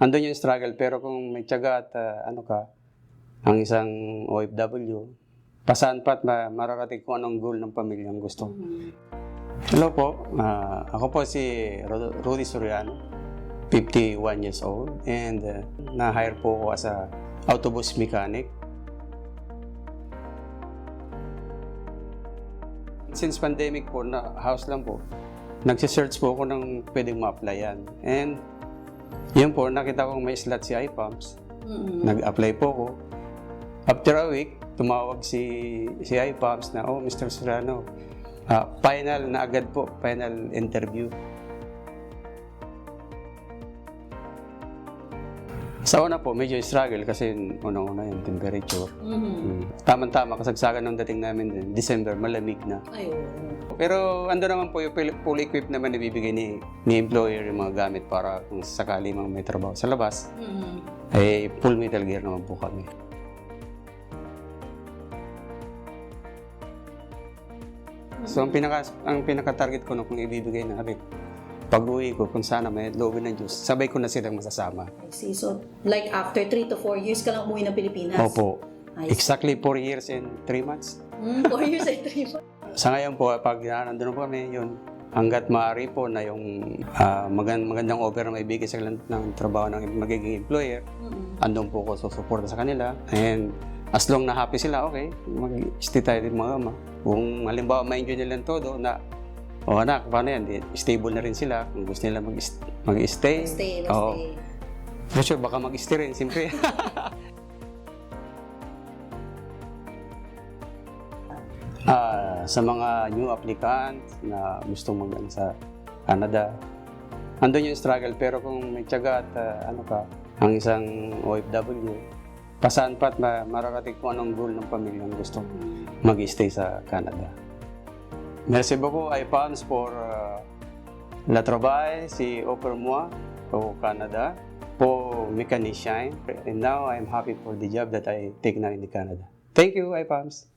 andun yung struggle. Pero kung may tiyaga at ano ka, ang isang OFW, pasan pa at mararating kung anong goal ng pamilyang gusto. Hello po, ako po si Rudy Soriano, 51 years old, and na-hire po ako as a autobus mechanic. Since pandemic po, na house lang po, nagsisearch po ako ng pwedeng ma-applyan. And yun po, nakita ko may slot si iPumps. Nag-apply po ako. After a week, tumawag si iPumps na, oh, Mr. Soriano, final na agad po, final interview. Sa una po, medyo struggle kasi unang-una yung temperature. Tama-tama, kasagsagan ng dating namin din. December, malamig na. Pero ando naman po yung full equip naman ibibigay ni employer yung mga gamit para kung sakali mang may trabaho sa labas, ay full metal gear naman po kami. So ang pinaka-target ko kung ibibigay na kami, pag-uwi ko, kung sana may loobin ng Diyos, sabay ko na silang masasama. I see. So, like after 3 to 4 years ka lang umuwi ng Pilipinas? Opo. Exactly 4 years and 3 months. 4 years and 3 months? Sa ngayon po, pag nandun po kami, yun, hanggat maaari po na yung magandang offer na maibigay sa kanila ng trabaho ng magiging employer, andun po ko susuporta sa kanila. And as long na happy sila, okay, mag-stay tayo din mga ama. Kung halimbawa ma-enjoy nila todo na, o anak, paano yan? Stable na rin sila. Kung gusto nila mag-stay. Stay. For sure, baka mag-stay rin, siyempre. Sa mga new applicants na gustong mag sa Canada, andun yung struggle. Pero kung may tiyaga at ano ka, ang isang OFW, pasan pa at mararating kung anong goal ng pamilyang gustong mag-stay sa Canada. Merci beaucoup, iPumps, pour le travail, si offre moi au Canada pour mécanicien. And now I'm happy for the job that I take now in the Canada. Thank you, iPumps.